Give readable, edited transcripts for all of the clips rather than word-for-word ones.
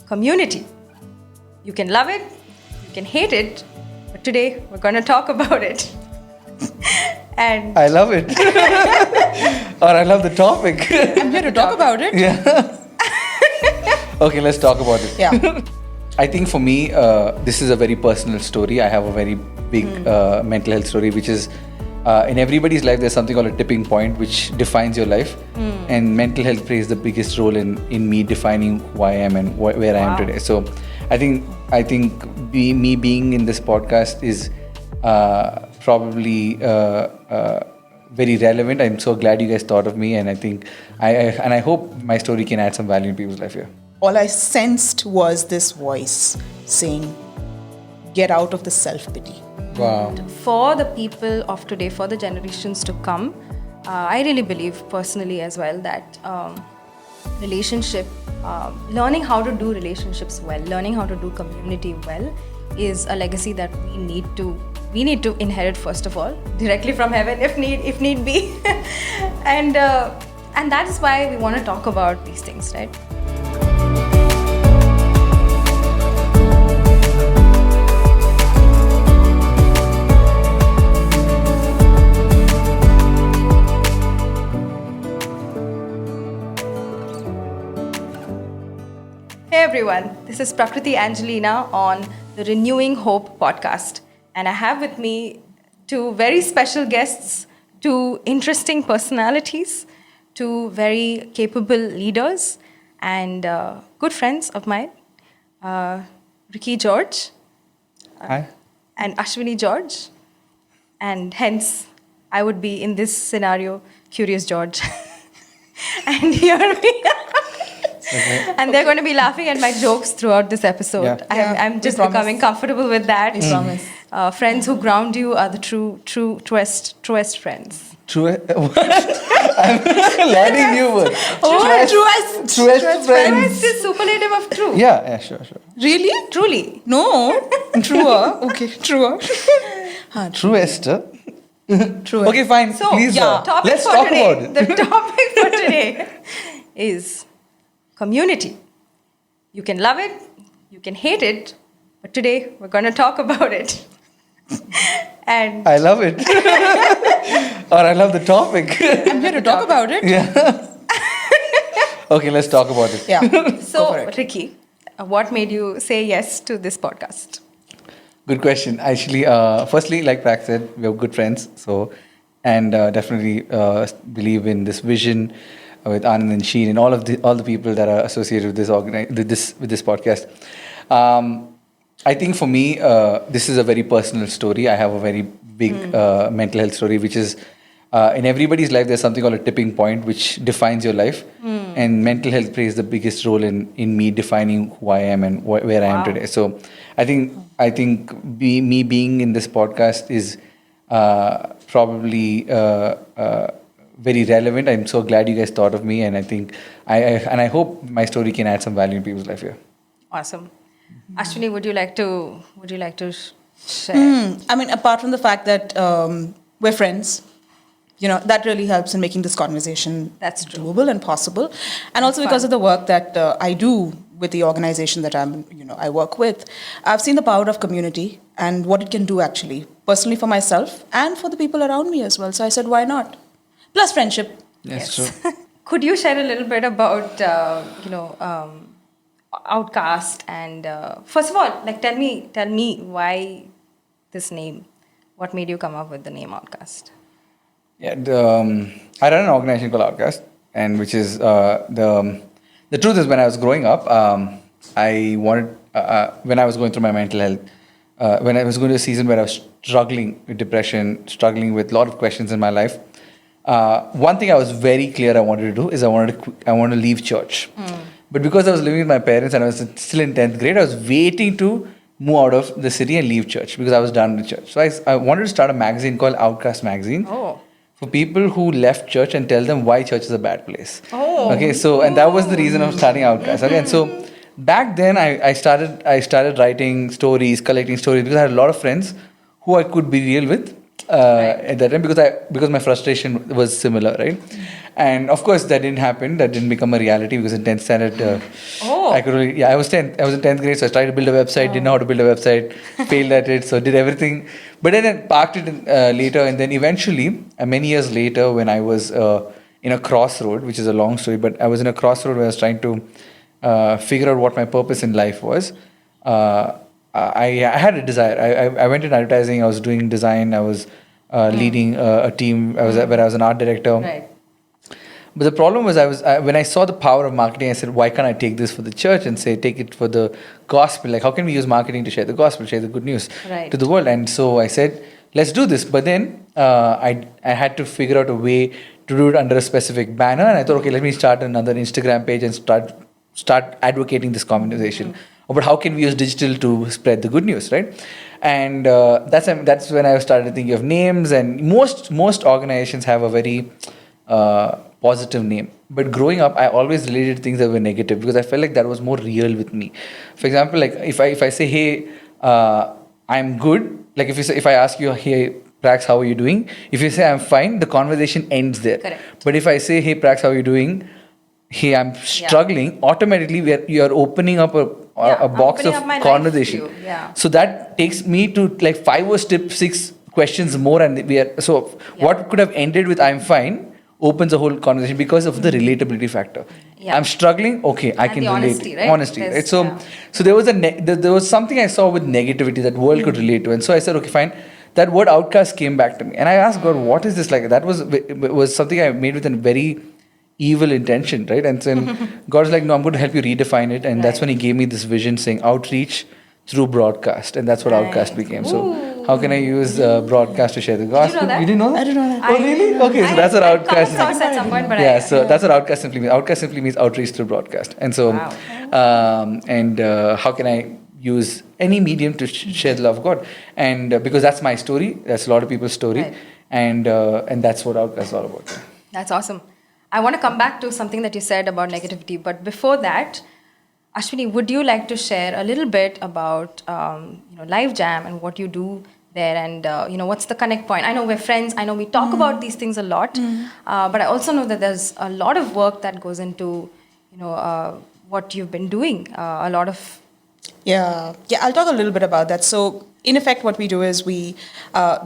community. You can love it, you can hate it, but today we're going to talk about it. And I love it. Or I love the topic. I'm here to talk about it. Yeah. Okay, let's talk about it. Yeah. I think for me, this is a very personal story. I have a very big mental health story, which is in everybody's life, there's something called a tipping point, which defines your life. And mental health plays the biggest role in me defining who I am and where I am today. So I think me being in this podcast is probably very relevant. I'm so glad you guys thought of me, and I hope my story can add some value in people's life here. All I sensed was this voice saying, get out of the self-pity. Wow. for the people of today, for the generations to come, I really believe personally as well that learning how to do relationships well, learning how to do community well is a legacy that we need to inherit, first of all, directly from heaven if need be. and that is why we want to talk about these things, right? Hey everyone, this is Prakriti Angelina on the Renewing Hope podcast, and I have with me two very special guests, two interesting personalities, two very capable leaders, and good friends of mine, Ricky George Hi. and Ashwini George, and hence I would be in this scenario Curious George. And here we are. Okay. And they're going to be laughing at my jokes throughout this episode. Yeah. I'm just becoming comfortable with that. We promise. Friends who ground you are the truest friends. True. I'm learning new word. Truest Truest friends. Truest is superlative of true. Yeah, sure. Really? Truly. No. Truer. Okay, truer. Truest. Truer. Okay, fine. So, Please, topic let's for talk today. about it. The topic for today is community. You can love it, you can hate it, but today we're going to talk about it. And I love it. Or I love the topic. I'm here to talk about it. Yeah. Okay, let's talk about it. Yeah. Go so, for it. Ricky, what made you say yes to this podcast? Good question. Actually, firstly, like Prak said, we are good friends. So, and definitely believe in this vision with Anand and Sheen and all the people that are associated with this podcast. I think for me, this is a very personal story. I have a very big mental health story, which is in everybody's life, there's something called a tipping point, which defines your life. And mental health plays the biggest role in me defining who I am and where I am today. So I think me being in this podcast is probably very relevant. I'm so glad you guys thought of me, and I hope my story can add some value in people's life here. Awesome. Ashwini, would you like to share? I mean, apart from the fact that we're friends, that really helps in making this conversation That's true. doable and possible. And also because of the work that I do with the organization that I work with, I've seen the power of community and what it can do actually, personally for myself and for the people around me as well. So I said, why not? Plus friendship. Yes, true. Could you share a little bit about, Outcast and first of all, like tell me why this name? What made you come up with the name Outcast? Yeah, I run an organization called Outcast, and which is the truth is when I was growing up, I wanted when I was going through my mental health, when I was going to a season where I was struggling with depression, struggling with a lot of questions in my life. One thing I was very clear I wanted to do is I wanted to leave church. But because I was living with my parents and I was still in 10th grade, I was waiting to move out of the city and leave church because I was done with church. So I wanted to start a magazine called Outcast magazine for people who left church and tell them why church is a bad place. Okay, so and that was the reason of starting Outcast. Okay, and so back then I started writing stories, collecting stories because I had a lot of friends who I could be real with. at that time because my frustration was similar, right? And of course that didn't happen. That didn't become a reality because in 10th standard, I was 10th. I was in 10th grade, so I tried to build a website. Didn't know how to build a website. Failed at it. So did everything, but then I parked it later, and then eventually, many years later, when I was in a crossroad, which is a long story, but I was in a crossroad where I was trying to figure out what my purpose in life was. I had a desire. I went in advertising. I was doing design. I was leading a team. Where I was an art director. Right. But the problem was, when I saw the power of marketing, I said, why can't I take this for the church and take it for the gospel? Like, how can we use marketing to share the gospel, share the good news to the world? And so I said, let's do this. But then I had to figure out a way to do it under a specific banner. And I thought, okay, let me start another Instagram page and start advocating this conversation. But how can we use digital to spread the good news, right? And that's when I started thinking of names. And most organizations have a very positive name. But growing up, I always related things that were negative because I felt like that was more real with me. For example, like if I say, hey, I'm good. Like if I ask you, hey, Prax, how are you doing? If you say I'm fine, the conversation ends there. Correct. But if I say, hey, Prax, how are you doing? Hey, I'm struggling. Automatically, you're opening up a box of conversation. So that takes me to like 5 or 6 questions more, and what could have ended with I'm fine opens a whole conversation because of the relatability factor. I'm struggling. Okay, I can relate. Honesty, right? So there was there was something I saw with negativity that world could relate to, and so I said, okay, fine. That word outcast came back to me, and I asked God, what is this like? That was something I made with a very evil intention, right? And then God was like, no, I'm going to help you redefine it, and that's when He gave me this vision saying outreach through broadcast, and that's what Outcast became. So how can I use broadcast to share the gospel? Did you know that? You didn't know that? I didn't know that. Oh, really? Okay, so that's what Outcast is. At some point, but So that's what Outcast simply means. Outcast simply means outreach through broadcast. And so, how can I use any medium to share the love of God? And because that's my story, that's a lot of people's story, and that's what Outcast is all about. That's awesome. I want to come back to something that you said about negativity, but before that, Ashwini, would you like to share a little bit about Live Jam and what you do there, and what's the connect point? I know we're friends. I know we talk about these things a lot, but I also know that there's a lot of work that goes into what you've been doing. A lot of I'll talk a little bit about that. So in effect, what we do is the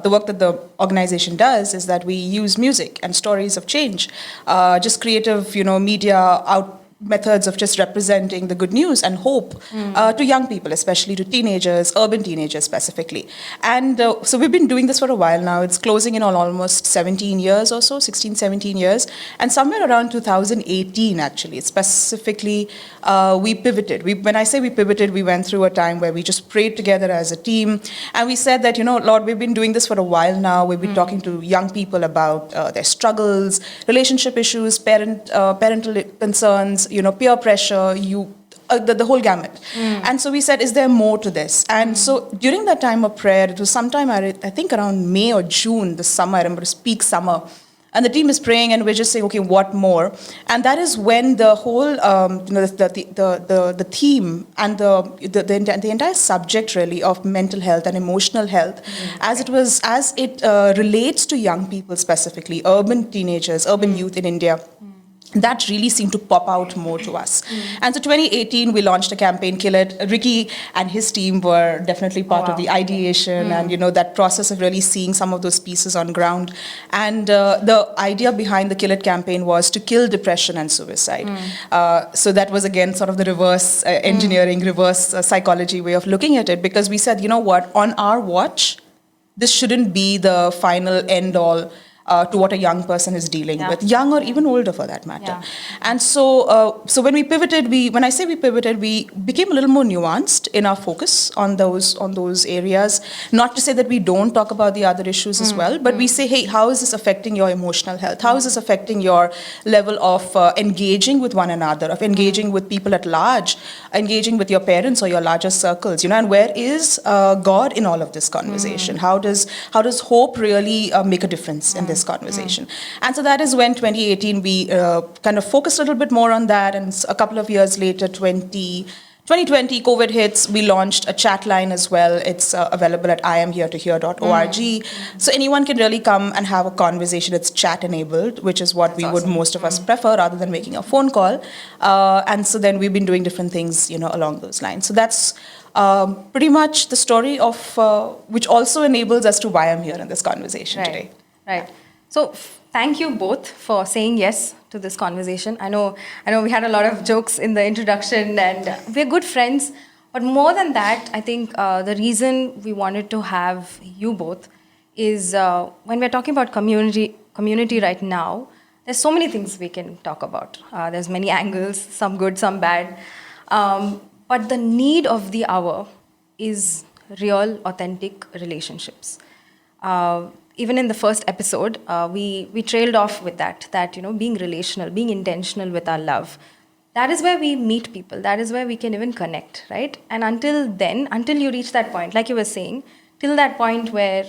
work that the organization does is that we use music and stories of change, just creative, media methods of just representing the good news and hope to young people, especially to teenagers, urban teenagers specifically. And so we've been doing this for a while now. It's closing in on almost 17 years or so, 16, 17 years. And somewhere around 2018, actually, specifically, we pivoted. When I say we pivoted, we went through a time where we just prayed together as a team. And we said that, Lord, we've been doing this for a while now. We've been talking to young people about their struggles, relationship issues, parental concerns, peer pressure, the whole gamut. And so we said, is there more to this? And so during that time of prayer, it was sometime, I think around May or June, the summer, I remember it was peak summer. And the team is praying, and we're just saying, okay, what more? And that is when the whole, the theme and the entire subject really of mental health and emotional health, as it relates to young people specifically, urban teenagers, urban youth in India. That really seemed to pop out more to us. And so 2018, we launched a campaign, Kill It. Ricky and his team were definitely part of the ideation and, that process of really seeing some of those pieces on ground. And the idea behind the Kill It campaign was to kill depression and suicide. So that was, again, sort of the reverse engineering, reverse psychology way of looking at it, because we said, on our watch, this shouldn't be the final end-all to what a young person is dealing with, young or even older for that matter. And so when we pivoted, when I say we pivoted, we became a little more nuanced in our focus on those areas. Not to say that we don't talk about the other issues as well, but we say, hey, how is this affecting your emotional health? How is this affecting your level of engaging with one another, of engaging with people at large, engaging with your parents or your larger circles, and where is God in all of this conversation? How does hope really make a difference in this conversation? And so that is when 2018 we kind of focused a little bit more on that, and a couple of years later, 2020, COVID hits, we launched a chat line as well. It's available at iamheretohear.org. So anyone can really come and have a conversation. It's chat enabled, which is what That's awesome. most of us prefer rather than making a phone call. And so then we've been doing different things, along those lines. So that's pretty much the story of, which also enables us to why I'm here in this conversation today. Right. So thank you both for saying yes to this conversation. I know we had a lot of jokes in the introduction, and we're good friends. But more than that, I think the reason we wanted to have you both is when we're talking about community right now, there's so many things we can talk about. There's many angles, some good, some bad. But the need of the hour is real, authentic relationships. Even in the first episode, we trailed off with that being relational, being intentional with our love. That is where we meet people. That is where we can even connect, right? And until you reach that point, like you were saying, till that point where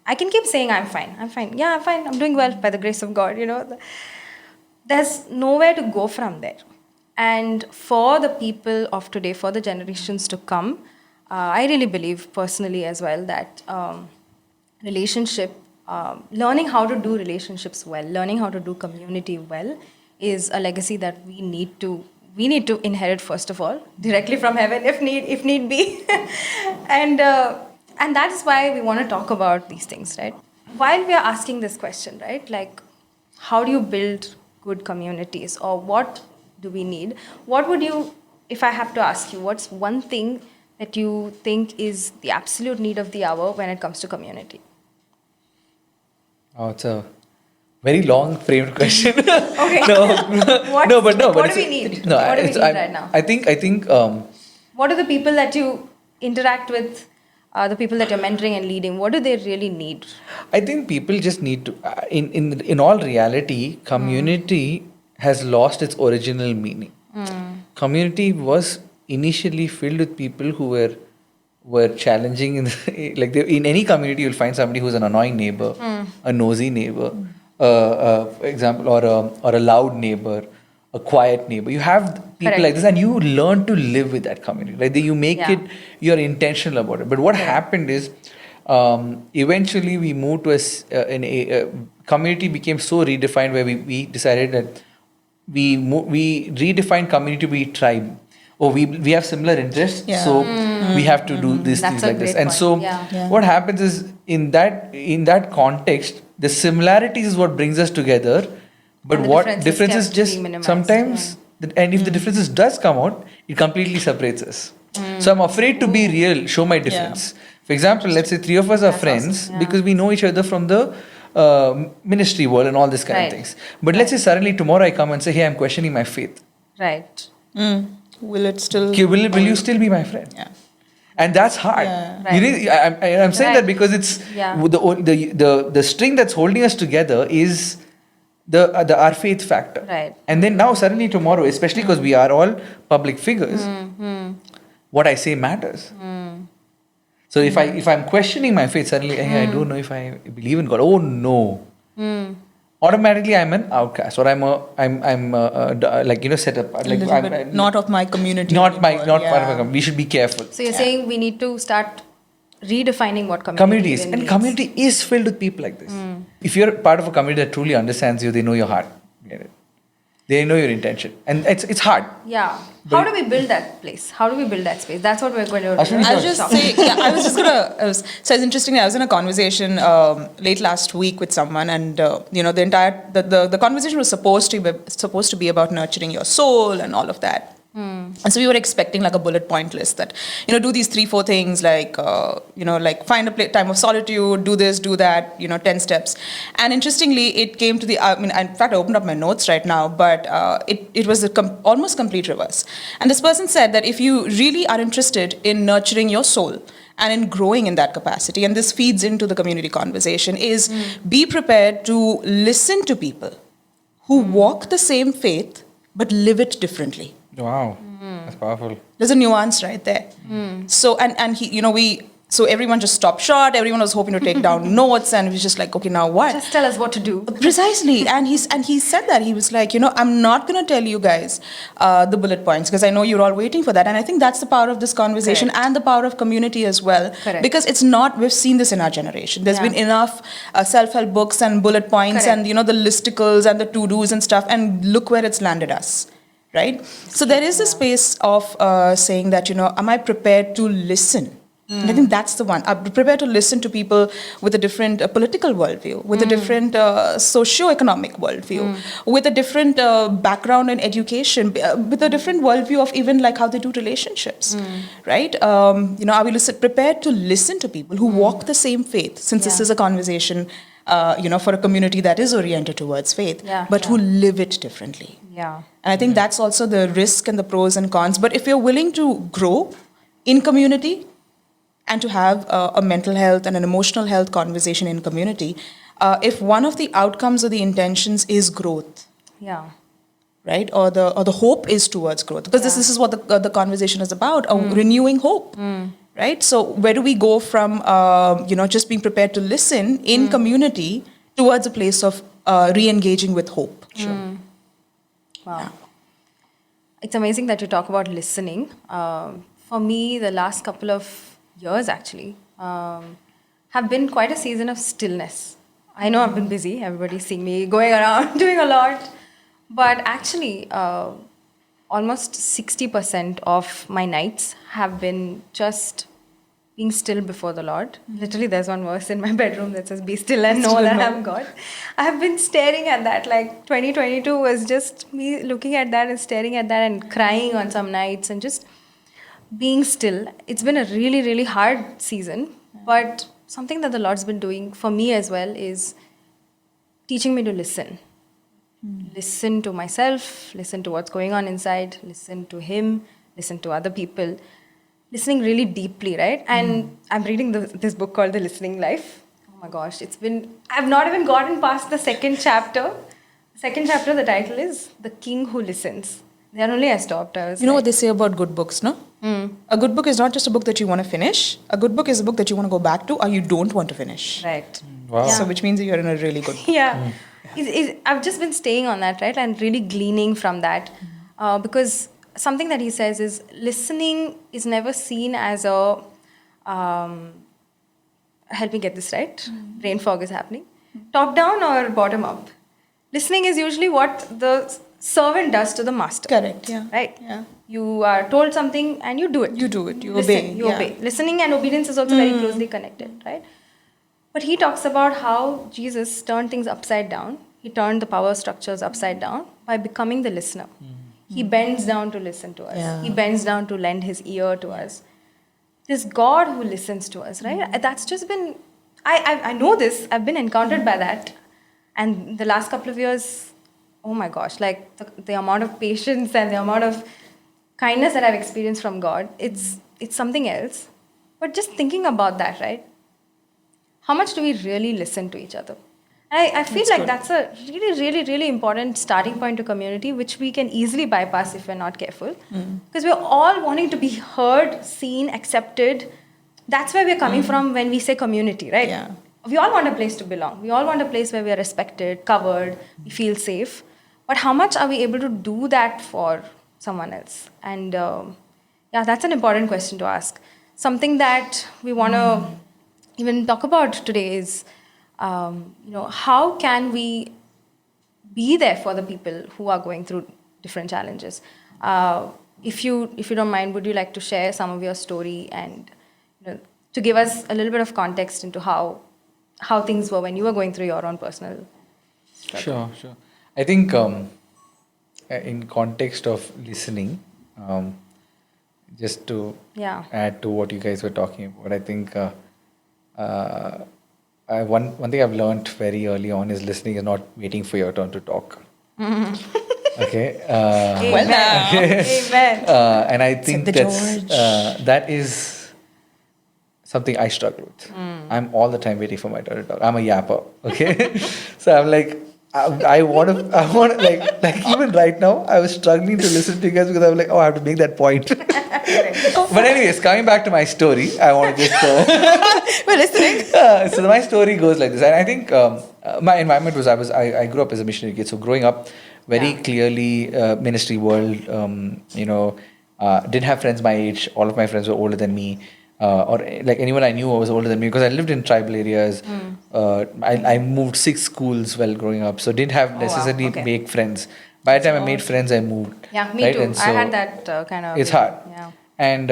I can keep saying, I'm fine. Yeah, I'm fine. I'm doing well by the grace of God, There's nowhere to go from there. And for the people of today, for the generations to come, I really believe personally as well that learning how to do relationships well, learning how to do community well is a legacy that we need to inherit, first of all, directly from heaven if need be. And that is why we want to talk about these things, right? While we are asking this question, right, like how do you build good communities, or what do we need? What would you, if I have to ask you, what's one thing that you think is the absolute need of the hour when it comes to community? Oh, it's a very long framed question. Okay. What do we need? No, what do we need right now? I think. What are the people that you interact with, the people that you're mentoring and leading? What do they really need? I think people just need to. In all reality, community has lost its original meaning. Community was initially filled with people who were challenging. In any community, you'll find somebody who's an annoying neighbor, a nosy neighbor, example, or a loud neighbor, a quiet neighbor. You have people like this, and you learn to live with that community. Like you make it, you're intentional about it. But what happened is, eventually we moved to a community became so redefined where we decided that we redefined community to be tribe. Oh, we have similar interests, so we have to do these things like this. And point. so what happens is in that context, the similarities is what brings us together. But and what differences just sometimes, and if the differences does come out, it completely separates us. So I'm afraid to be real, show my difference. For example, let's say 3 of us are friends because we know each other from the ministry world and all this kind of things. But let's say suddenly tomorrow I come and say, hey, I'm questioning my faith. Right. Will it still? Will you still be my friend? Yeah. And that's hard. Yeah. Right. I'm saying that because it's the string that's holding us together is the our faith factor. Right. And then now suddenly tomorrow, especially because we are all public figures, what I say matters. So if I'm questioning my faith, suddenly hey, I don't know if I believe in God. Oh no. Automatically I'm an outcast, or I'm set apart. Like I'm not of my community. Not part of my community. We should be careful. So you're saying we need to start redefining what community is. even And means. community is filled with people like this. If you're part of a community that truly understands you, they know your heart. Get it? They know your intention. And it's hard. Yeah. How do we build that place? How do we build that space? That's what we're going to do. Ashwini, I'll just say, so it's interesting. I was in a conversation late last week with someone, and the conversation was supposed to be about nurturing your soul and all of that. And so we were expecting like a bullet point list that, do these 3-4 things like find a time of solitude, do this, do that, 10 steps. And interestingly, it came to in fact, I opened up my notes right now, but it was almost complete reverse. And this person said that if you really are interested in nurturing your soul and in growing in that capacity, and this feeds into the community conversation, is be prepared to listen to people who walk the same faith but live it differently. Wow. That's powerful. There's a nuance right there. So, and he, So everyone just stopped short. Everyone was hoping to take down notes, and it was just like, okay, now what? Just tell us what to do. Precisely, and he said that he was like, I'm not going to tell you guys the bullet points because I know you're all waiting for that, and I think that's the power of this conversation Correct. and the power of community as well. Correct. Because it's not, we've seen this in our generation. There's Yeah. been enough self-help books and bullet points Correct. and the listicles and the to-dos and stuff, and look where it's landed us, right? So there is a space of saying that am I prepared to listen? And I think that's the one. I'm prepared to listen to people with a different political worldview, with a different socio-economic worldview, with a different background in education, with a different worldview of even like how they do relationships, right? Are we prepared to listen to people who walk the same faith, since this is a conversation, for a community that is oriented towards faith, but who live it differently. Yeah. And I think that's also the risk and the pros and cons. But if you're willing to grow in community, and to have a mental health and an emotional health conversation in community, if one of the outcomes or the intentions is growth, Yeah. right, or the hope is towards growth, because this is what the conversation is about, renewing hope, right? So where do we go from just being prepared to listen in community towards a place of re-engaging with hope? Wow. Yeah. It's amazing that you talk about listening. For me, the last couple of years actually have been quite a season of stillness. I know I've been busy. Everybody's seeing me going around doing a lot. But actually, almost 60% of my nights have been just being still before the Lord. Literally, there's one verse in my bedroom that says, "Be still and know that I'm God." I have been staring at that. Like 2022 was just me looking at that and staring at that and crying on some nights and just being still. It's been a really, really hard season. But something that the Lord's been doing for me as well is teaching me to listen. Listen to myself, listen to what's going on inside, listen to Him, listen to other people. Listening really deeply, right? And I'm reading this book called The Listening Life. Oh my gosh, I've not even gotten past the second chapter. Second chapter, the title is The King Who Listens. Then only I stopped. I was You know what they say about good books, no? A good book is not just a book that you want to finish. A good book is a book that you want to go back to or you don't want to finish. Right. Wow. So which means you're in a really good book. Yeah. I've just been staying on that, right? And really gleaning from that. Because something that he says is listening is never seen as a... help me get this right. Brain fog is happening. Top down or bottom up? Listening is usually what the servant does to the master. Correct, yeah. Right? Yeah. You are told something and you do it. You do it, you Listen, obey. You yeah. obey. Listening and obedience is also very closely connected, right? But he talks about how Jesus turned things upside down. He turned the power structures upside down by becoming the listener. He bends down to listen to us. Yeah. He bends down to lend his ear to us. This God who listens to us, right? That's just been... I know this. I've been encountered by that. And the last couple of years, oh my gosh, like the amount of patience and the amount of kindness that I've experienced from God, it's something else. But just thinking about that, right? How much do we really listen to each other? I feel like that's a really, really, really important starting point to community, which we can easily bypass if we're not careful. Because we're all wanting to be heard, seen, accepted. That's where we're coming from when we say community, right? Yeah. We all want a place to belong. We all want a place where we are respected, covered, we feel safe. But how much are we able to do that for someone else? And that's an important question to ask. Something that we want to even talk about today is, how can we be there for the people who are going through different challenges? If you don't mind, would you like to share some of your story and to give us a little bit of context into how things were when you were going through your own personal struggle? Sure. I think in context of listening, just to add to what you guys were talking about, I think one thing I've learned very early on is listening is not waiting for your turn to talk. Okay. Amen. Amen. And I think that is something I struggle with. I'm all the time waiting for my turn to talk. I'm a yapper. Okay. So I'm like, I want to, like even right now, I was struggling to listen to you guys because I was like, oh, I have to make that point. But anyways, coming back to my story, I want to just. We're listening. So my story goes like this, and I think my environment was I grew up as a missionary kid, so growing up very clearly ministry world. Didn't have friends my age. All of my friends were older than me. Or like anyone I knew was older than me because I lived in tribal areas. I moved 6 schools while growing up, so didn't have necessarily make friends. By the time I made friends, I moved. Yeah, me right? too. And so I had that kind of. it's hard. Yeah. And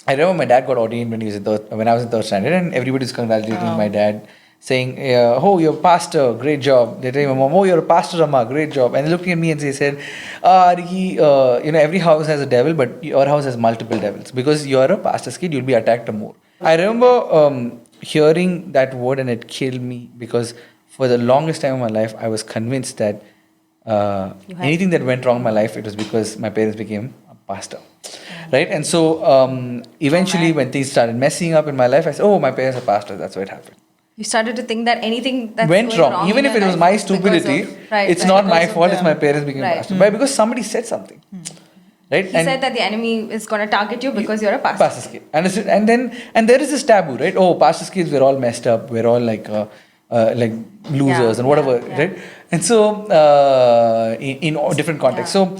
I remember my dad got ordained when when I was in 3rd standard, and everybody was congratulating my dad, saying, "Oh, you're a pastor, great job." They tell my mom, "Oh, you're a pastor, Amma, great job." And they looked at me and they said, every house has a devil, but your house has multiple devils because you're a pastor's kid. You'll be attacked more." I remember hearing that word, and it killed me because for the longest time of my life, I was convinced that anything that went wrong in my life, it was because my parents became a pastor. Right? And so eventually when things started messing up in my life, I said, oh, my parents are pastors. That's why it happened. You started to think that anything that Went wrong. Even if it was my stupidity, it's not my fault if my parents became pastors. But because somebody said something. Right? He said that the enemy is going to target you because you're a pastor. Pastor's kid. And there is this taboo, right? Oh, pastor's kids, we're all messed up. We're all like losers and whatever, right? And so in different contexts. So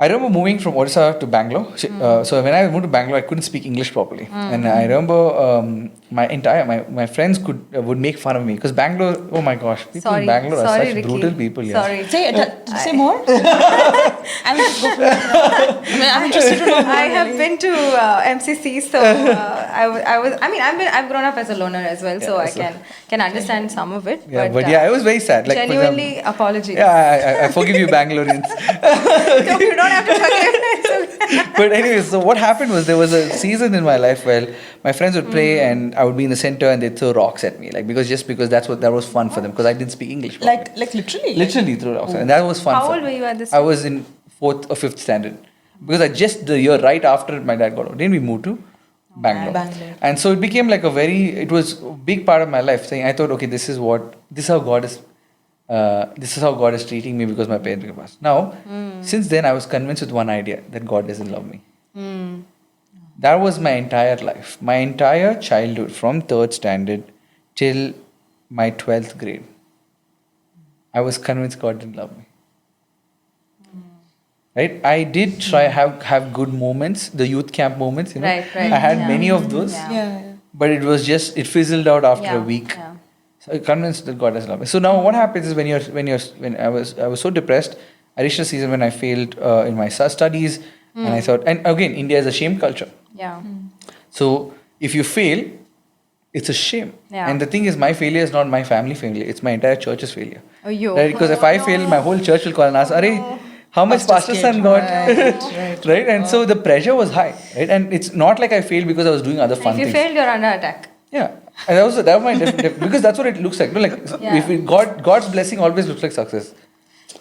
I remember moving from Odisha to Bangalore. So when I moved to Bangalore, I couldn't speak English properly, and I remember my friends would make fun of me because Bangalore. Oh my gosh, people in Bangalore are such Ricky. brutal people. Yes. Sorry. Say more. I'm interested to know more. I have been to MCC, so I've grown up as a loner as well, so I can understand some of it. Yeah, but it was very sad. Like, Genuinely, apologies. Yeah, I forgive you, Bangaloreans. No, you don't have to forgive. But anyway, so what happened was there was a season in my life where my friends would play and I would be in the center and they'd throw rocks at me, like because that was fun for them because I didn't speak English properly. Like literally. Literally throw rocks, and that was fun. How old were you at this I time? was in 4th or 5th standard because the year right after my dad got ordained, we moved to Bangalore. And so it became like it was a big part of my life. Saying I thought, okay, this is how God is treating me because my parents became pastors. Now, since then, I was convinced with one idea that God doesn't love me. That was my entire life, my entire childhood, from 3rd standard till my 12th grade. I was convinced God didn't love me. Right? I did try have good moments, the youth camp moments. Right. I had many of those. Yeah. But it fizzled out after a week. Yeah. So I'm convinced that God doesn't love me. So now what happens is when I was so depressed, I reached a season when I failed in my studies, and I thought, and again, India is a shame culture. Yeah. So if you fail, it's a shame. Yeah. And the thing is, my failure is not my family failure; it's my entire church's failure. Oh, yo. Right? Because if I fail, my whole church will call and ask, "Arey, how much pastor's son got?" Right? And so the pressure was high. Right? And it's not like I failed because I was doing other fun If you things. failed, you're under attack. Yeah. And that was my because that's what it looks like. No, like if God's blessing always looks like success.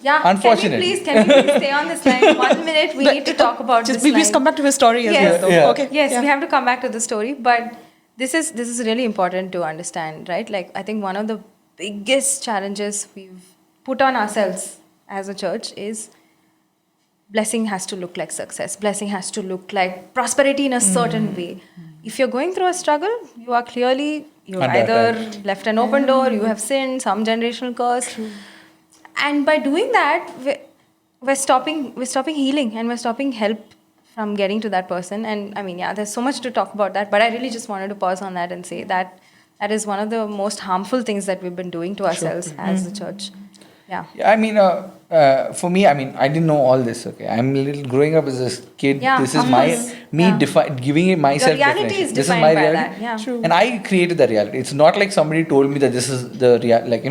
Yeah. Unfortunately. Can we please stay on this line? 1 minute, we need to talk about this line. Please come back to his story as Yes. well. Yeah. Okay. Yes, we have to come back to the story, but this is really important to understand, right? Like, I think one of the biggest challenges we've put on ourselves as a church is blessing has to look like success. Blessing has to look like prosperity in a certain way. If you're going through a struggle, you are clearly, you've either left an open door, you have sinned, some generational curse. True. And by doing that, we're stopping healing and we're stopping help from getting to that person. And I mean, there's so much to talk about that, but I really just wanted to pause on that and say that is one of the most harmful things that we've been doing to ourselves as the church. Yeah. I mean, for me, I mean, I didn't know all this. Okay, I'm growing up as a kid. Yeah, this is giving it myself. Your reality definition. is This is defined my by reality. that. Yeah. True. And I created that reality. It's not like somebody told me that this is the reality. Like,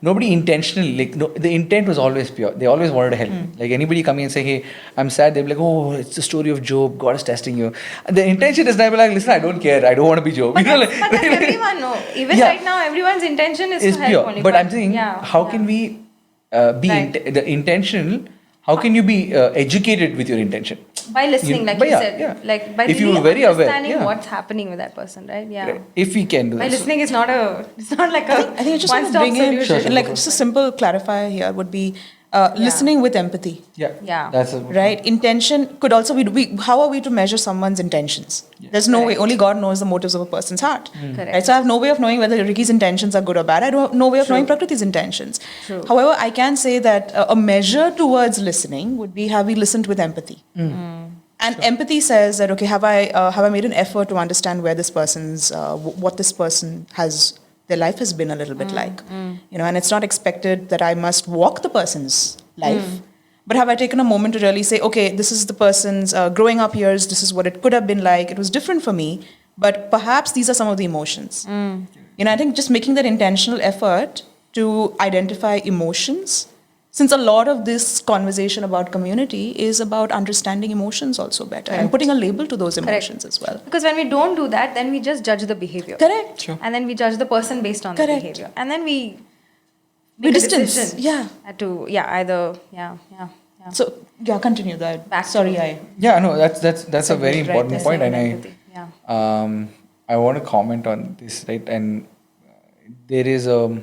nobody intentionally, the intent was always pure. They always wanted to help me. Like, anybody coming and saying, hey, I'm sad, they'll be like, oh, it's the story of Job. God is testing you. And the intention is never like, listen, I don't care. I don't want to be Job. But that's everyone, no. Even right now, everyone's intention is to help pure. only. But I'm saying, how can we Right. the intentional how can you be educated with your intention? By listening, like but you yeah, said, yeah. like by If you really were very aware, understanding yeah. what's happening with that person, right? Yeah. Right. If we can do By that. listening is not it's not like a I think I just want to one-stop bring in, solution. like, just a simple clarifier here would be listening with empathy. Yeah. Yeah. That's a Right? Intention could also be, how are we to measure someone's intentions? There's no way, Correct. only God knows the motives of a person's heart. Correct. Right? So I have no way of knowing whether Ricky's intentions are good or bad. I don't have no way of knowing Prakriti's intentions. True. However, I can say that a measure towards listening would be, have we listened with empathy? And empathy says that, okay, have I made an effort to understand where this person's, what this person has, their life has been a little bit like, you know, and it's not expected that I must walk the person's life, but have I taken a moment to really say, okay, this is the person's growing up years, this is what it could have been like, it was different for me, but perhaps these are some of the emotions. You know, I think just making that intentional effort to identify emotions, since a lot of this conversation about community is about understanding emotions also better and putting a label to those emotions as well. Because when we don't do that, then we just judge the behavior. Correct. Sure. And then we judge the person based on the Correct. behavior. And then we We make a distance. decision Yeah. to, either, yeah. So, yeah, continue that. Back to- Sorry, I. Yeah, no, that's a very Right, important that's point, and Empathy, yeah. I want to comment on this, right? And there's a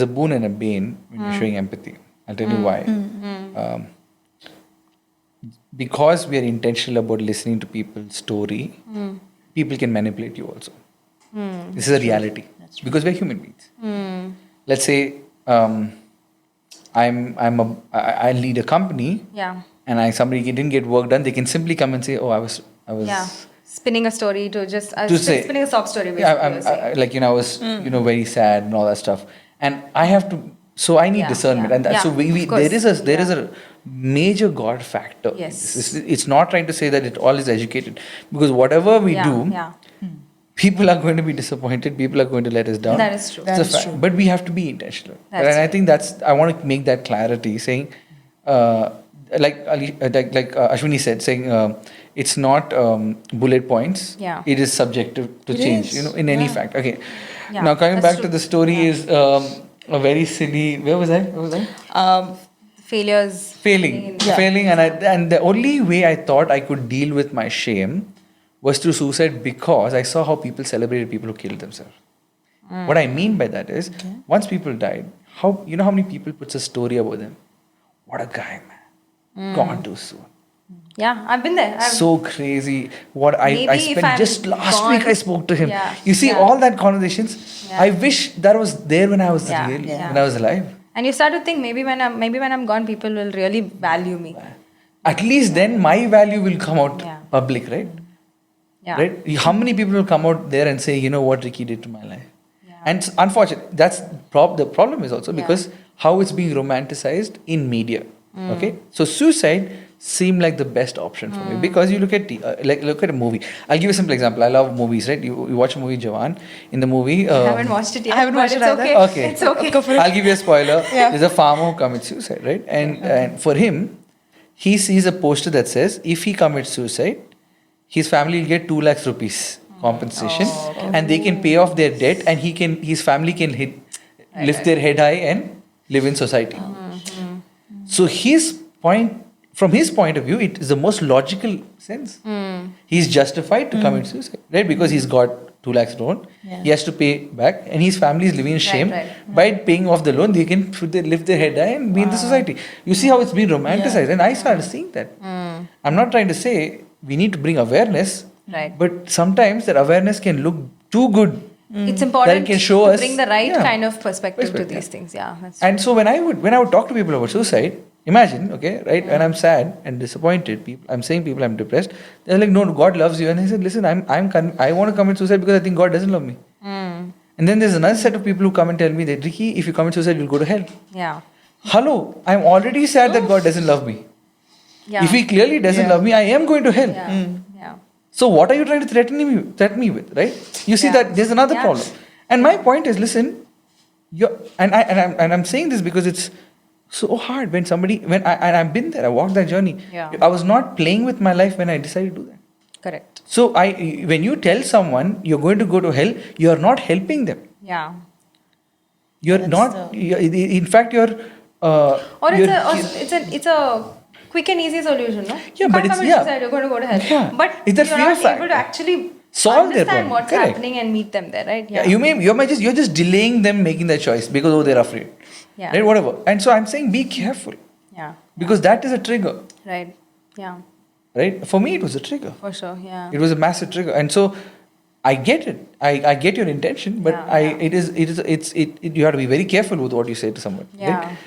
boon and a bane when you're showing empathy. I'll tell you why. Because we are intentional about listening to people's story, people can manipulate you also. This is a reality because we're human beings. Let's say I lead a company, Yeah. and somebody didn't get work done. They can simply come and say, "Oh, I was." Yeah. Spinning a story to just, To say, spinning a sob story, basically. yeah, you're saying. like I was very sad and all that stuff, and I have to. So I need Yeah, discernment, yeah, and that, so yeah, we of course. there is a major God factor. Yes. It's not trying to say that it all is educated, because whatever we do, Yeah. people are going to be disappointed. People are going to let us down. That is true. It's a That is fact. true. But we have to be intentional. That's And I right. think I want to make that clarity, saying, like Ashwini said, saying it's not bullet points. Yeah. It is subjective to It change, is. in any Yeah. fact. Okay. Yeah, Now coming that's back to true. the story Yeah. is a very silly. Where was I? Failures. Failing, Yeah. failing, and the only way I thought I could deal with my shame was through suicide, because I saw how people celebrated people who killed themselves. What I mean by that is, once people died, how many people puts a story about them? What a guy, man, gone too soon. Yeah, I've been there. So crazy. What I Maybe if spent I'm just last gone- week I spoke to him. Yeah, You see yeah. all that conversations. Yeah. I wish that was there when I was Yeah, real, yeah. when I was alive. And you start to think maybe when I'm gone, people will really value me. At least then my value will come out Yeah. public, right? Yeah. Right? How many people will come out there and say, you know what Ricky did to my life? Yeah. And it's unfortunate. That's the problem is also Yeah. because how it's being romanticized in media. Okay, so suicide seemed like the best option for me, because you look at look at a movie. I'll give you a simple example. I love movies, right? You watch a movie, Jawan. In the movie, I haven't watched it yet. I haven't but watched it's it either. okay. Okay. It's okay. I'll give you a spoiler. Yeah. There's a farmer who commits suicide, right? And for him, he sees a poster that says if he commits suicide, his family will get 2 lakhs rupees compensation, and they can pay off their debt, and his family can lift their head high and live in society. So from his point of view, it is the most logical sense. He's justified to commit suicide, right? Because he's got 2 lakhs loan. Yeah. He has to pay back, and his family is living in shame. right. By paying off the loan, they can lift their head high and be in the society. You see how it's been romanticized, and I started seeing that. I'm not trying to say we need to bring awareness, Right. but sometimes that awareness can look too good. It's important That can show to us- bring the right yeah. kind of perspective to Perspective. these things. Yeah. That's And so when I would talk to people about suicide, imagine, okay, right, when I'm sad and disappointed, I'm saying people I'm depressed, they're like, no, God loves you. And I said, listen, I want to commit suicide because I think God doesn't love me. And then there's another set of people who come and tell me that, Ricky, if you commit suicide, you'll go to hell. Yeah. Hello, I'm already sad that God doesn't love me. Yeah. If He clearly doesn't love me, I am going to hell. Yeah. Yeah. So what are you trying to threaten me with, right? You see Yeah. that there's another Yeah. problem. And my point is, listen, I'm saying this because it's so hard when I've been there, I walked that journey. Yeah. I was not playing with my life when I decided to do that. Correct. So when you tell someone you're going to go to hell, you're not helping them. Yeah. You're That's not. In fact, you're Or you're- it's a quick and easy solution, no? Yeah, You but can't it's- commit yeah. suicide, you're going to go to hell. Yeah. But It's that you're fear not factor. able to actually Solve their understand problem. what's Correct. happening and meet them there, right? Yeah, you're just delaying them making that choice because they're afraid. Yeah. Right, whatever. And so I'm saying be careful Yeah. because that is a trigger. Right. Yeah. Right? For me, it was a trigger. For sure. Yeah. It was a massive trigger, and so I get it. I get your intention, but Yeah, yeah. you have to be very careful with what you say to someone. Yeah. Right?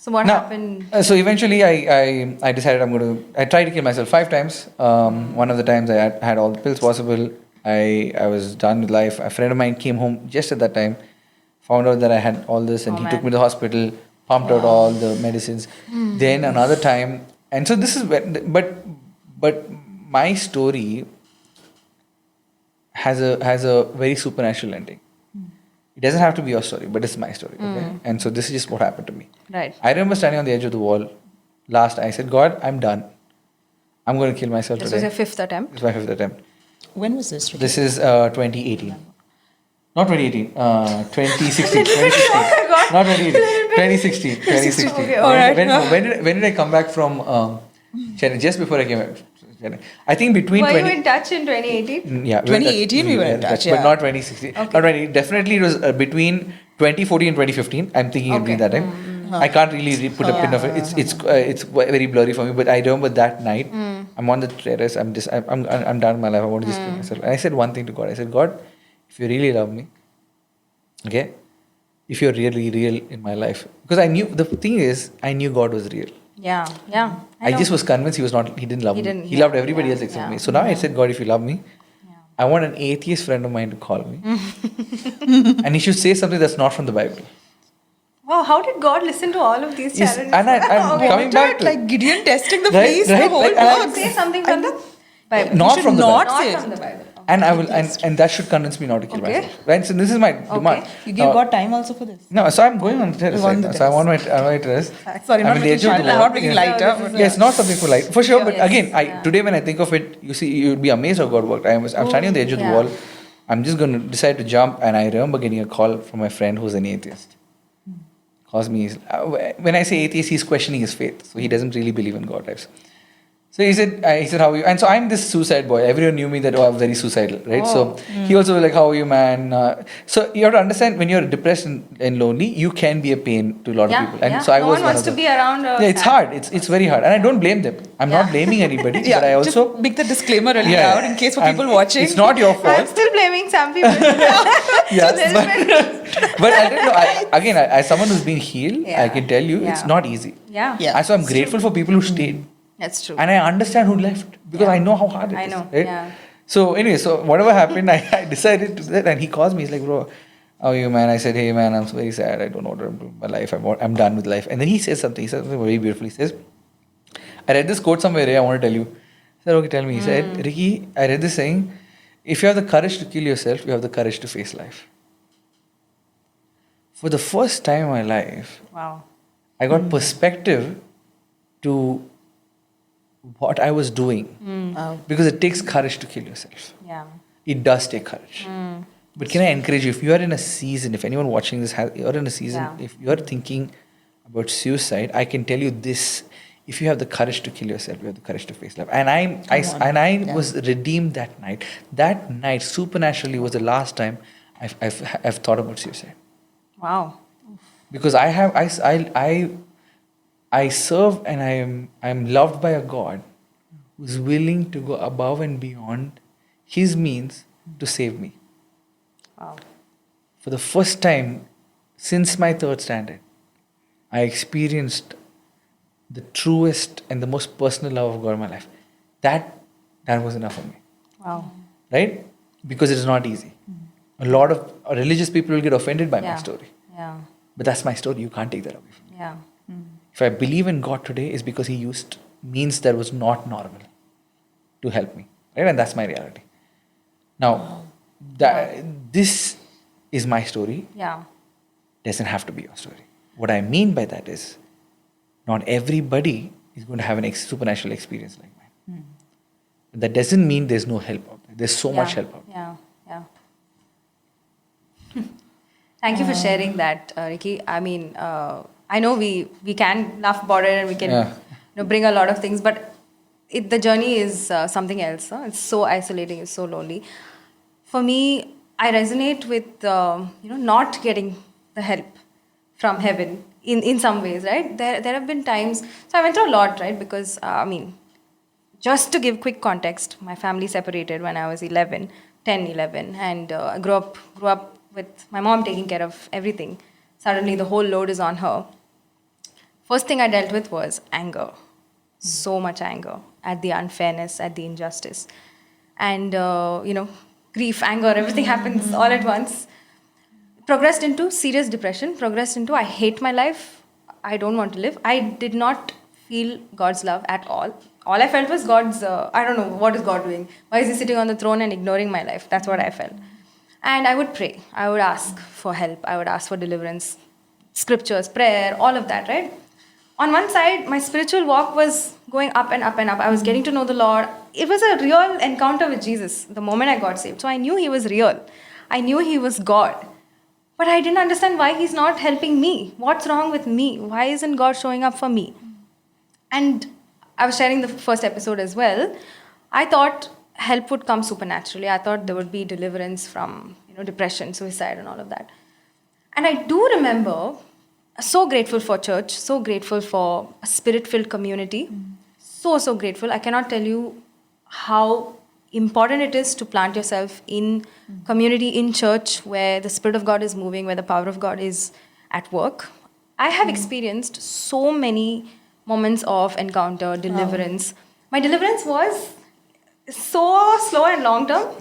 So what Now, happened? so eventually, I decided I tried to kill myself 5 times. One of the times I had all the pills possible. I was done with life. A friend of mine came home just at that time, found out that I had all this, and Oh, he man. took me to the hospital, pumped out all the medicines. Then another time, and so this is but my story has a very supernatural ending. It doesn't have to be your story, but it's my story. Okay? And so this is just what happened to me. Right. I remember standing on the edge of the wall. I said, God, I'm done. I'm going to kill myself This today. was your 5th attempt. This is my 5th attempt. When was this? Ricky? This is 2018. Not 2018. 2016. 2016. Oh my God. Not 2018. 2016. 2016. Okay, all right. When did I come back from Chennai? Just before I came back. Chennai. I think between Were 20. you in touch in 2018? Yeah, 2018 we were in touch, but yeah. not 2016. Okay. Not 20. Definitely, it was between 2014 and 2015. I'm thinking it'll be Okay. that time. I can't really put a pin of it. It's very blurry for me. But I remember that night. I'm on the terrace. I'm done with my life. I want to just kill myself. And I said one thing to God. I said, God, if you really love me, okay, if you're really real in my life, because I knew the thing is, I knew God was real. Yeah. Yeah. I know. just was convinced he didn't love He me. didn't, He yeah, loved everybody yeah, else except yeah, me. So now I said, God, if you love me, Yeah. I want an atheist friend of mine to call me. And he should say something that's not from the Bible. Wow, how did God listen to all of these Yes, challenges? and I'm Okay. coming back to like Gideon testing the Right, fleas, right, the whole like, book. Say something from the Bible. Not You from should the not Bible. say Not it. from the Bible. Okay. And I will and that should convince me not to kill Okay. myself. Right? So this is my demand. You give God time also for this. No, so I'm going on the terrace You're on right the now. So I'm on my terrace. Sorry, I'm not in the making edge of the I'm wall. not making Yeah. light up. No, but- Yeah, it's not something for light. For sure, but Yes, again, yeah. today when I think of it, you see, you'd be amazed how God worked. I'm standing on the edge of the yeah. wall. I'm just going to decide to jump, and I remember getting a call from my friend who's an atheist. Calls me. When I say atheist, he's questioning his faith, so he doesn't really believe in God. Types. So he said, how are you? And so I'm this suicide boy. Everyone knew me that I'm very suicidal, right? So he also was like, how are you, man? So you have to understand when you're depressed and lonely, you can be a pain to a lot of Yeah, people. And yeah. so I No was one wants of to them. be around a Yeah, it's sad hard. It's very hard, and I don't blame them. I'm not Yeah. blaming anybody, Yeah, but I also just make the disclaimer really Yeah, loud in case for I'm- people watching. It's not your I'm fault. still blaming some people. Yes, There's but I don't know. Again, as someone who's been healed, Yeah. I can tell you it's Yeah. not easy. Yeah. Yeah. And so I'm grateful for people who stayed. That's true. And I understand who left because Yeah. I know how hard it is. I know, Right? yeah. So anyway, so whatever happened, I decided to do that, and he calls me. He's like, "Bro, how are you, man?" I said, "Hey, man, I'm so very sad. I don't know what I'm doing with my life. I'm done with life." And then he says something. He says something very beautiful. He says, "I read this quote somewhere. I want to tell you." I said, "Okay, tell me." He said, "Ricky, I read this saying: if you have the courage to kill yourself, you have the courage to face life." For the first time in my life, Wow. I got perspective to what I was doing. Wow. Because it takes courage to kill yourself. Yeah. It does take courage. But can I encourage you, if you are in a season, if anyone watching this you're in a season, Yeah. if you're thinking about suicide, I can tell you this: if you have the courage to kill yourself, you have the courage to face life. And I was redeemed that night. That night, supernaturally, was the last time I've thought about suicide. Wow. Because I serve and I'm loved by a God who's willing to go above and beyond his means to save me. Wow. For the first time since my third standard, I experienced the truest and the most personal love of God in my life. That was enough for me. Wow. Right? Because it is not easy. A lot of religious people will get offended by my Yeah. story. Yeah. But that's my story. You can't take that away from me. Yeah. If I believe in God today, it's because He used means that was not normal to help me. Right? And that's my reality. Now, this is my story. Yeah. Doesn't have to be your story. What I mean by that is, not everybody is going to have an supernatural experience like mine. That doesn't mean there's no help out there. There's so much help out there. Yeah. Yeah. Thank you for sharing that, Ricky. I mean, I know we can laugh about it and we can Yeah. bring a lot of things, but the journey is something else. Huh? It's so isolating, it's so lonely. For me, I resonate with not getting the help from heaven in some ways, right? There have been times. So I went through a lot, right? Because just to give quick context, my family separated when I was 11, and I grew up with my mom taking care of everything. Suddenly, the whole load is on her. First thing I dealt with was anger. So much anger at the unfairness, at the injustice. And, grief, anger, everything happens all at once. Progressed into serious depression, progressed into I hate my life, I don't want to live. I did not feel God's love at all. All I felt was God's, I don't know, what is God doing? Why is He sitting on the throne and ignoring my life? That's what I felt. And I would pray. I would ask for help. I would ask for deliverance, scriptures, prayer, all of that, right? On one side, my spiritual walk was going up and up and up. I was getting to know the Lord. It was a real encounter with Jesus the moment I got saved. So I knew He was real. I knew He was God. But I didn't understand why He's not helping me. What's wrong with me? Why isn't God showing up for me? And I was sharing the first episode as well. I thought help would come supernaturally. I thought there would be deliverance from depression, suicide, and all of that. And I do remember, so grateful for church, so grateful for a spirit-filled community. So grateful. I cannot tell you how important it is to plant yourself in community, in church, where the Spirit of God is moving, where the power of God is at work. I have experienced so many moments of encounter, deliverance. My deliverance was so slow and long term,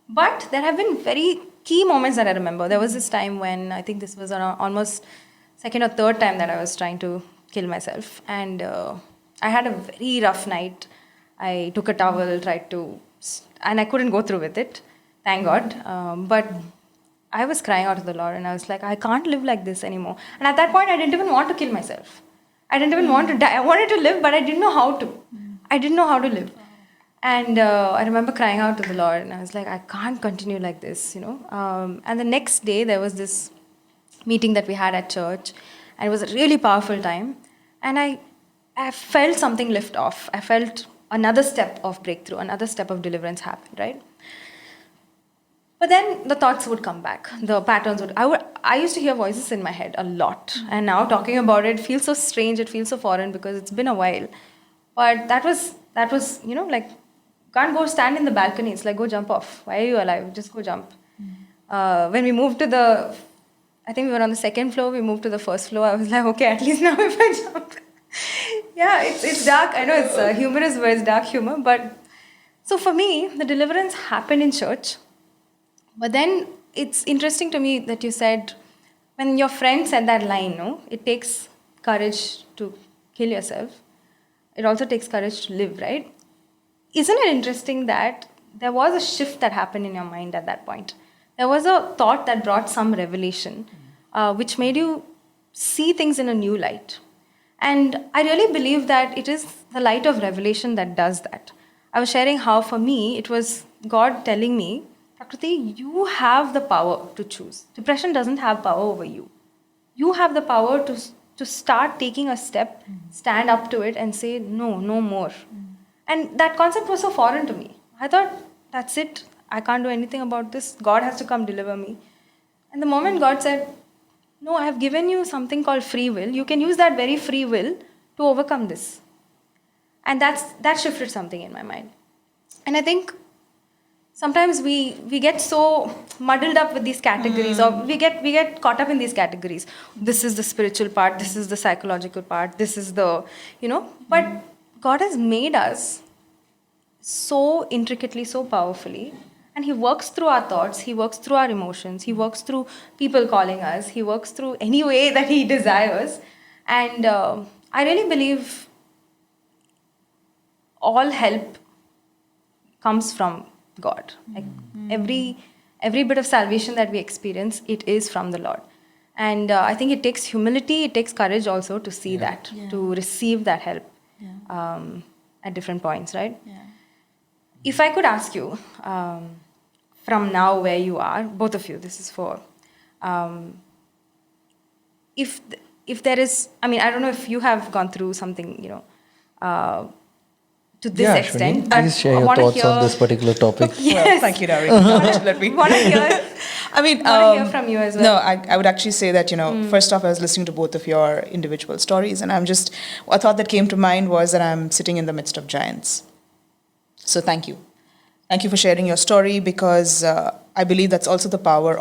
but there have been very key moments that I remember. There was this time when I think this was around almost second or third time that I was trying to kill myself, and I had a very rough night. I took a towel, tried to, and I couldn't go through with it. Thank God. But I was crying out to the Lord, and I was like, I can't live like this anymore. And at that point, I didn't even want to kill myself. I didn't even want to die. I wanted to live, but I didn't know how to. I didn't know how to live. And I remember crying out to the Lord, and I was like, I can't continue like this. And the next day, there was this meeting that we had at church, and it was a really powerful time. And I felt something lift off. I felt another step of breakthrough, another step of deliverance happen, right? But then the thoughts would come back. The patterns would. I used to hear voices in my head a lot, and now talking about it feels so strange. It feels so foreign because it's been a while. But that was like, can't go stand in the balcony. It's like, go jump off. Why are you alive? Just go jump. When we moved to I think we were on the second floor. We moved to the first floor. I was like, okay, at least now if I jump. Yeah, it's dark. I know it's humorous, but it's dark humor. But so for me, the deliverance happened in church. But then it's interesting to me that you said, when your friend said that line, no, it takes courage to kill yourself. It also takes courage to live, right? Isn't it interesting that there was a shift that happened in your mind at that point? There was a thought that brought some revelation, which made you see things in a new light. And I really believe that it is the light of revelation that does that. I was sharing how for me, it was God telling me, Prakriti, you have the power to choose. Depression doesn't have power over you. You have the power to start taking a step, stand up to it and say, no, no more. And that concept was so foreign to me. I thought, that's it. I can't do anything about this. God has to come deliver me. And the moment God said, no, I have given you something called free will. You can use that very free will to overcome this. And that shifted something in my mind. And I think sometimes we get so muddled up with these categories, or we get caught up in these categories. This is the spiritual part, this is the psychological part, this is the, but God has made us so intricately, so powerfully, and He works through our thoughts, He works through our emotions, He works through people calling us, He works through any way that He desires. And I really believe all help comes from God. Like every bit of salvation that we experience, it is from the Lord. And I think it takes humility, it takes courage also to see that, to receive that help at different points, right? Yeah. If I could ask you, from now where you are, both of you, this is for, if if there is, I mean, I don't know if you have gone through something, to this extent. Ashwini, please share your thoughts on this particular topic. Well, thank you, Dari. Let me. Want to hear? I mean, Want to hear from you as well. No, I would actually say that, first off, I was listening to both of your individual stories, and a thought that came to mind was that I'm sitting in the midst of giants. So thank you. Thank you for sharing your story, because I believe that's also the power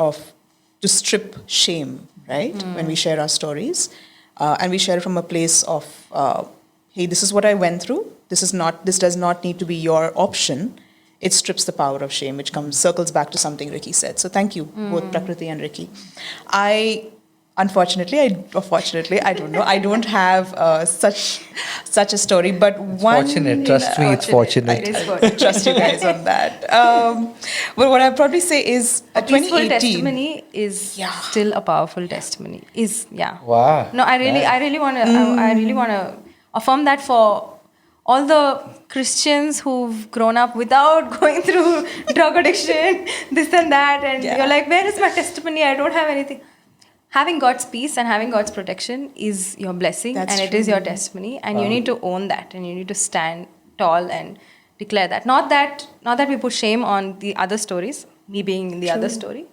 to strip shame, right? When we share our stories. And we share from a place of, hey, this is what I went through. This does not need to be your option. It strips the power of shame, which circles back to something Ricky said. So thank you, both Prakriti and Ricky. Unfortunately, I don't know. I don't have such a story, but Fortunate, trust me, it's fortunate. It is fortunate. Trust you guys on that. But what I'd probably say is A peaceful 2018. testimony is still a powerful testimony. Wow. No, I really want to affirm that for all the Christians who've grown up without going through drug addiction, this and that, and you're like, where is my testimony? I don't have anything. Having God's peace and having God's protection is your blessing, and it is your testimony, and you need to own that, and you need to stand tall and declare that. Not that we put shame on the other stories, me being in the other story,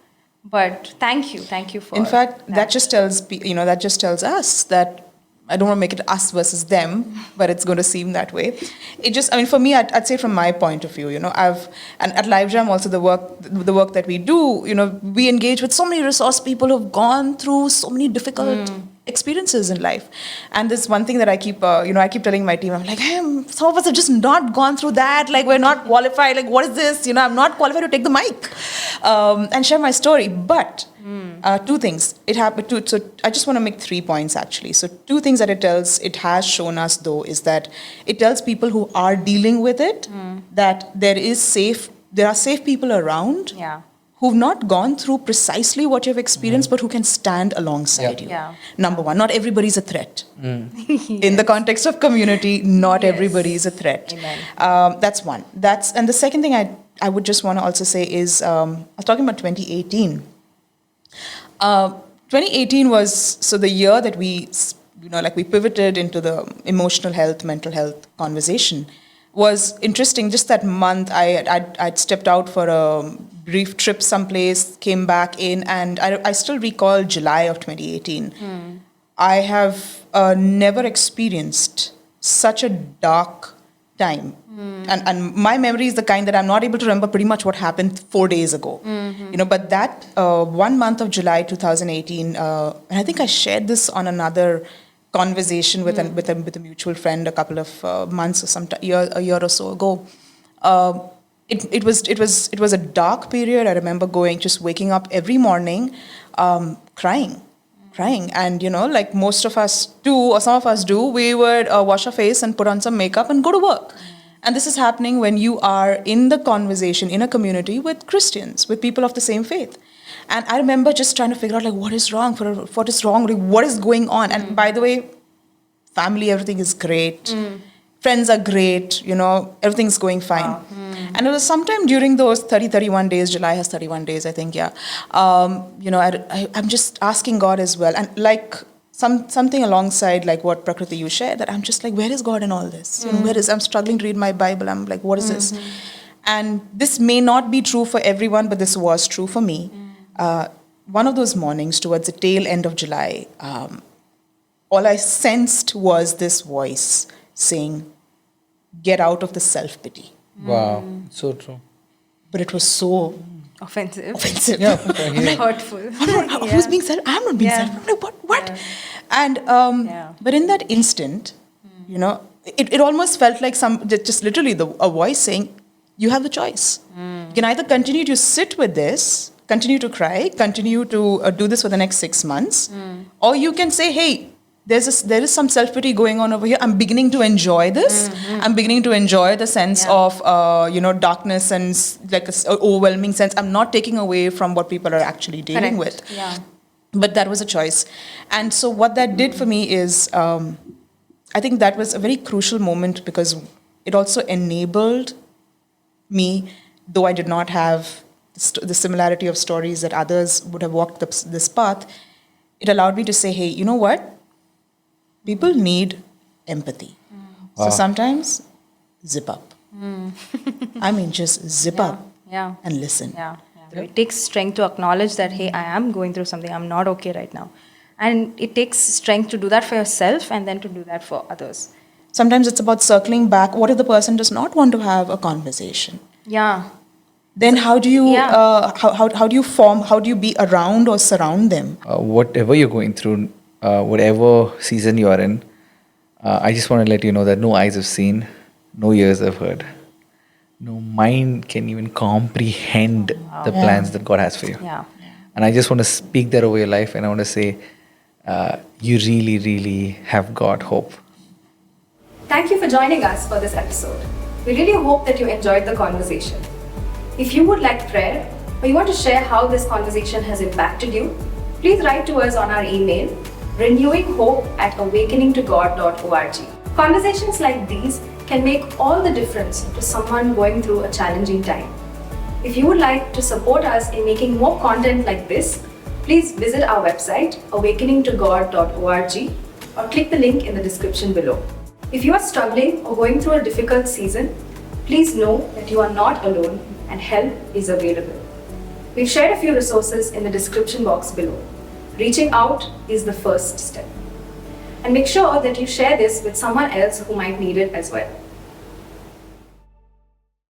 but thank you for. In fact, that just tells us that. I don't want to make it us versus them, but it's going to seem that way. For me, I'd say from my point of view, and at LiveJam also the work that we do, we engage with so many resource people who've gone through so many difficult experiences in life. And there's one thing that I keep telling my team, I'm like, hey, some of us have just not gone through that. Like, we're not qualified. Like, what is this? I'm not qualified to take the mic and share my story. But two things. So I just want to make 3 points, actually. So 2 things that it has shown us, though, is that it tells people who are dealing with it that there are safe people around who've not gone through precisely what you've experienced, but who can stand alongside you. Yeah. Number one, not everybody's a threat. In the context of community, not everybody is a threat. Amen. That's one. And the second thing I would just want to also say is, I was talking about 2018. 2018 was the year that we pivoted into the emotional health, mental health conversation. Was interesting. Just that month, I'd stepped out for a brief trip someplace, came back in, and I still recall July of 2018. I have never experienced such a dark time. And my memory is the kind that I'm not able to remember pretty much what happened 4 days ago. But that 1 month of July 2018, and I think I shared this on another conversation with a mutual friend a couple of months or a year or so ago. It was a dark period. I remember waking up every morning, crying, and like most of us do, or some of us do, we would wash our face and put on some makeup and go to work. And this is happening when you are in the conversation in a community with Christians, with people of the same faith. And I remember just trying to figure out, like, what is wrong, what is going on. And by the way, family, everything is great. Friends are great, everything's going fine. Wow. And it was sometime during those 31 days, July has 31 days, I think, I'm just asking God as well. And like something alongside like what Prakriti you shared, that I'm just like, where is God in all this? I'm struggling to read my Bible. I'm like, what is this? And this may not be true for everyone, but this was true for me. One of those mornings towards the tail end of July, all I sensed was this voice saying, get out of the self-pity. Wow, so true. But it was so Offensive. Yeah, Hurtful. Who's being self? I'm not being self. I'm like, what? Yeah. And but in that instant, it almost felt like just literally a voice saying, you have the choice. You can either continue to sit with this, continue to cry, continue to do this for the next 6 months, or you can say, hey, there is some self-pity going on over here. I'm beginning to enjoy this. I'm beginning to enjoy the sense of, darkness and like an overwhelming sense. I'm not taking away from what people are actually dealing with. Yeah. But that was a choice. And so what that did for me is, I think that was a very crucial moment because it also enabled me, though I did not have the similarity of stories that others would have walked this path, it allowed me to say, hey, you know what? People need empathy. So sometimes zip up. I mean, just zip up Yeah. and listen. Yeah. It takes strength to acknowledge that, hey, I am going through something, I'm not okay right now. And it takes strength to do that for yourself and then to do that for others. Sometimes it's about circling back. What if the person does not want to have a conversation? Yeah. Then how do you Yeah. how do you form? How do you be around or surround them? Whatever you're going through, whatever season you are in, I just want to let you know that no eyes have seen, no ears have heard, no mind can even comprehend the plans that God has for you. Yeah. And I just want to speak that over your life, and I want to say, you really, really have got hope. Thank you for joining us for this episode. We really hope that you enjoyed the conversation. If you would like prayer or you want to share how this conversation has impacted you, please write to us on our email renewinghope@awakeningtogod.org. Conversations like these can make all the difference to someone going through a challenging time. If you would like to support us in making more content like this, please visit our website awakeningtogod.org or click the link in the description below. If you are struggling or going through a difficult season, please know that you are not alone and help is available. We've shared a few resources in the description box below. Reaching out is the first step. And make sure that you share this with someone else who might need it as well.